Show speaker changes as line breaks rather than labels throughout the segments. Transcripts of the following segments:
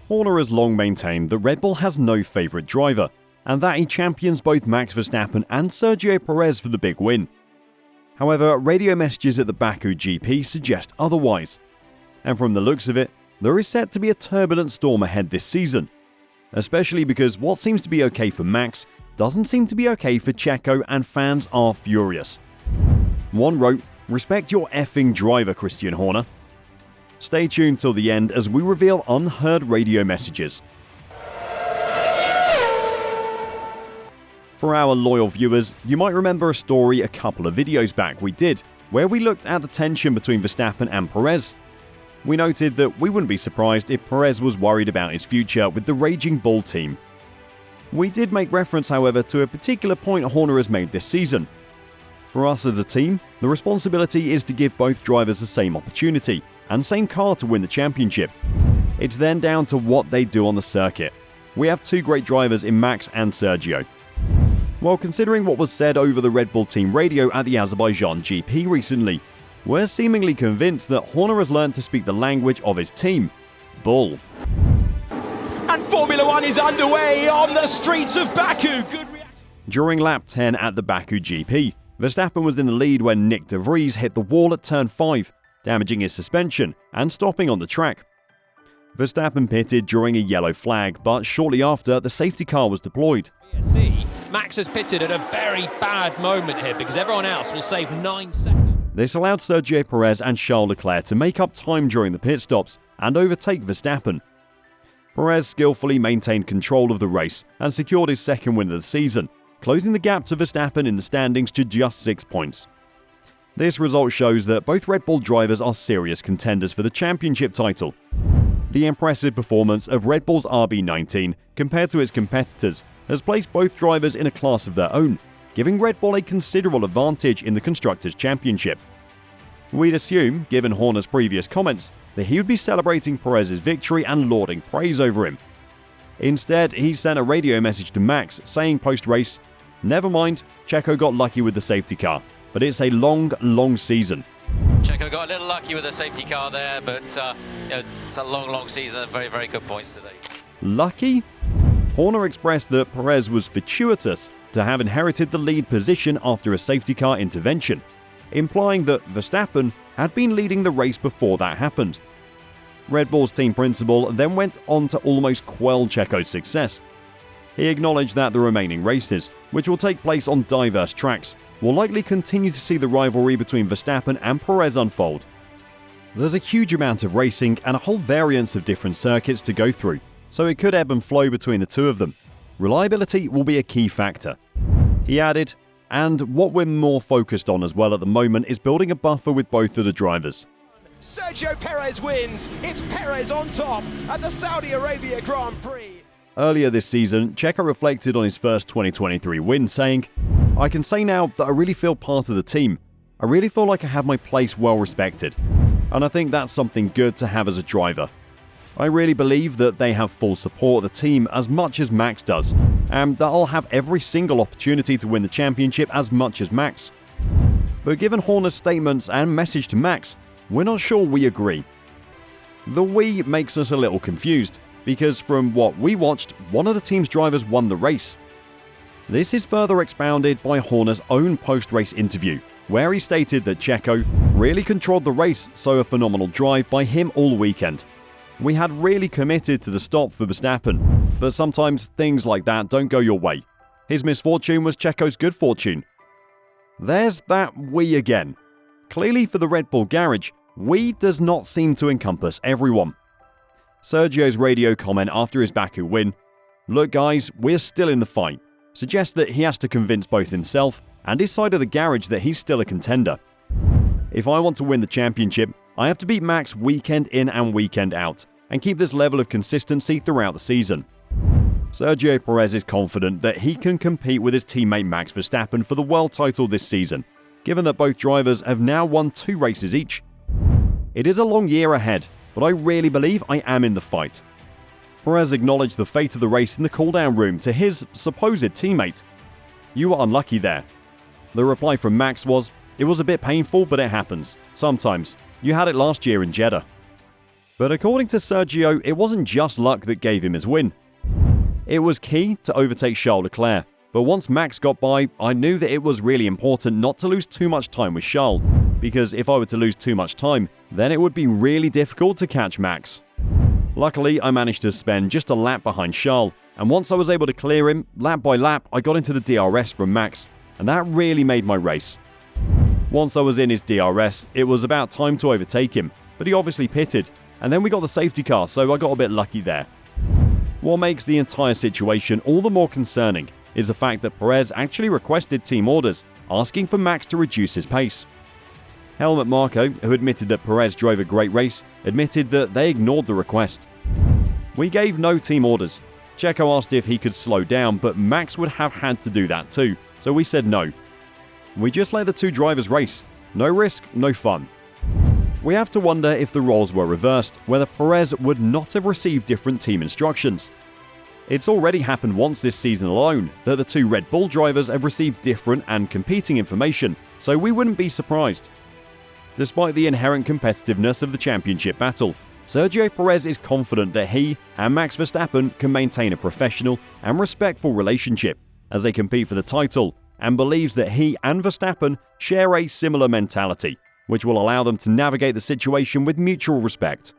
Horner has long maintained that Red Bull has no favourite driver, and that he champions both Max Verstappen and Sergio Perez for the big win. However, radio messages at the Baku GP suggest otherwise, and from the looks of it, there is set to be a turbulent storm ahead this season, especially because what seems to be okay for Max doesn't seem to be okay for Checo, and fans are furious. One wrote, "Respect your effing driver, Christian Horner." Stay tuned till the end as we reveal unheard radio messages. For our loyal viewers, you might remember a story a couple of videos back we did, where we looked at the tension between Verstappen and Perez. We noted that we wouldn't be surprised if Perez was worried about his future with the Raging Bull team. We did make reference, however, to a particular point Horner has made this season. For us as a team, the responsibility is to give both drivers the same opportunity and same car to win the championship. It's then down to what they do on the circuit. We have two great drivers in Max and Sergio. Well, considering what was said over the Red Bull team radio at the Azerbaijan GP recently, we're seemingly convinced that Horner has learned to speak the language of his team, Bull.
And Formula One is underway on the streets of Baku. Good reaction.
During lap 10 at the Baku GP, Verstappen was in the lead when Nick de Vries hit the wall at turn 5, damaging his suspension and stopping on the track. Verstappen pitted during a yellow flag, but shortly after, the safety car was deployed.
See, Max has pitted at a very bad moment here because everyone else will save 9 seconds.
This allowed Sergio Perez and Charles Leclerc to make up time during the pit stops and overtake Verstappen. Perez skillfully maintained control of the race and secured his second win of the season, closing the gap to Verstappen in the standings to just 6 points. This result shows that both Red Bull drivers are serious contenders for the championship title. The impressive performance of Red Bull's RB19 compared to its competitors has placed both drivers in a class of their own, giving Red Bull a considerable advantage in the Constructors' Championship. We'd assume, given Horner's previous comments, that he would be celebrating Perez's victory and lauding praise over him. Instead, he sent a radio message to Max saying post-race, "Never mind, Checo got lucky with the safety car, but it's a long season."
Checo got a little lucky with the safety car there, but it's a long season and very good points today.
Lucky? Horner expressed that Perez was fortuitous to have inherited the lead position after a safety car intervention, implying that Verstappen had been leading the race before that happened. Red Bull's team principal then went on to almost quell Checo's success. He acknowledged that the remaining races, which will take place on diverse tracks, will likely continue to see the rivalry between Verstappen and Perez unfold. There's a huge amount of racing and a whole variance of different circuits to go through, so it could ebb and flow between the two of them. Reliability will be a key factor. He added, and what we're more focused on as well at the moment is building a buffer with both of the drivers.
Sergio Perez wins. It's Perez on top at the Saudi Arabia Grand Prix.
Earlier this season, Checo reflected on his first 2023 win, saying, "I can say now that I really feel part of the team. I really feel like I have my place well respected. And I think that's something good to have as a driver. I really believe that they have full support of the team as much as Max does, and that I'll have every single opportunity to win the championship as much as Max." But given Horner's statements and message to Max, we're not sure we agree. The "we" makes us a little confused, because from what we watched, one of the team's drivers won the race. This is further expounded by Horner's own post-race interview, where he stated that Checo really controlled the race, so a phenomenal drive by him all weekend. "We had really committed to the stop for Verstappen, but sometimes things like that don't go your way. His misfortune was Checo's good fortune." There's that "we" again. Clearly for the Red Bull garage, "we" does not seem to encompass everyone. Sergio's radio comment after his Baku win, "Look guys, we're still in the fight," suggests that he has to convince both himself and his side of the garage that he's still a contender. "If I want to win the championship, I have to beat Max weekend in and weekend out, and keep this level of consistency throughout the season." Sergio Perez is confident that he can compete with his teammate Max Verstappen for the world title this season, given that both drivers have now won 2 races each. "It is a long year ahead, but I really believe I am in the fight." Perez acknowledged the fate of the race in the cool-down room to his supposed teammate. "You were unlucky there." The reply from Max was, "It was a bit painful, but it happens. Sometimes. You had it last year in Jeddah." But according to Sergio, it wasn't just luck that gave him his win. It was key to overtake Charles Leclerc, but once Max got by, I knew that it was really important not to lose too much time with Charles, because if I were to lose too much time, then it would be really difficult to catch Max. Luckily, I managed to spend just a lap behind Charles, and once I was able to clear him, lap by lap, I got into the DRS from Max, and that really made my race. Once I was in his DRS, it was about time to overtake him, but he obviously pitted, and then we got the safety car, so I got a bit lucky there. What makes the entire situation all the more concerning is the fact that Perez actually requested team orders, asking for Max to reduce his pace. Helmut Marko, who admitted that Perez drove a great race, admitted that they ignored the request. We gave no team orders. Checo asked if he could slow down, but Max would have had to do that too, so we said no. We just let the two drivers race. No risk, no fun. We have to wonder if the roles were reversed, whether Perez would not have received different team instructions. It's already happened once this season alone that the two Red Bull drivers have received different and competing information, so we wouldn't be surprised. Despite the inherent competitiveness of the championship battle, Sergio Perez is confident that he and Max Verstappen can maintain a professional and respectful relationship as they compete for the title, and believes that he and Verstappen share a similar mentality, which will allow them to navigate the situation with mutual respect.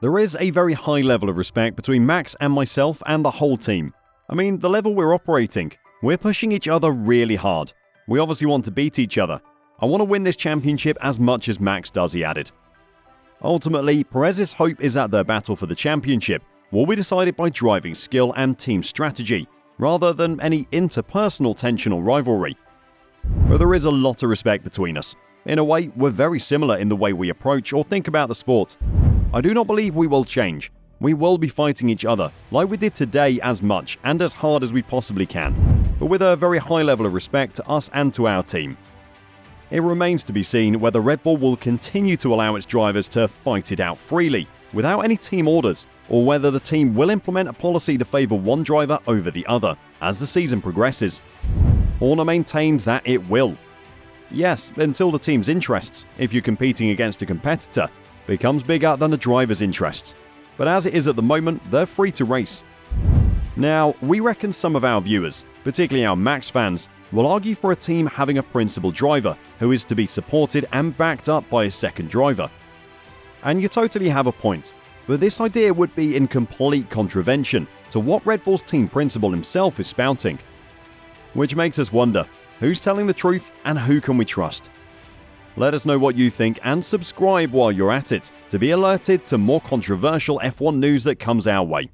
There is a very high level of respect between Max and myself and the whole team. I mean, the level we're operating, we're pushing each other really hard. We obviously want to beat each other. I want to win this championship as much as Max does, he added. Ultimately, Perez's hope is that their battle for the championship will be decided by driving skill and team strategy, rather than any interpersonal tension or rivalry. But there is a lot of respect between us. In a way, we're very similar in the way we approach or think about the sport. I do not believe we will change. We will be fighting each other, like we did today, as much and as hard as we possibly can, but with a very high level of respect to us and to our team. It remains to be seen whether Red Bull will continue to allow its drivers to fight it out freely, without any team orders, or whether the team will implement a policy to favour one driver over the other as the season progresses. Horner maintains that it will. Yes, until the team's interests, if you're competing against a competitor, becomes bigger than the driver's interests. But as it is at the moment, they're free to race. Now, we reckon some of our viewers, particularly our Max fans, will argue for a team having a principal driver who is to be supported and backed up by a second driver. And you totally have a point, but this idea would be in complete contravention to what Red Bull's team principal himself is spouting. Which makes us wonder, who's telling the truth and who can we trust? Let us know what you think and subscribe while you're at it to be alerted to more controversial F1 news that comes our way.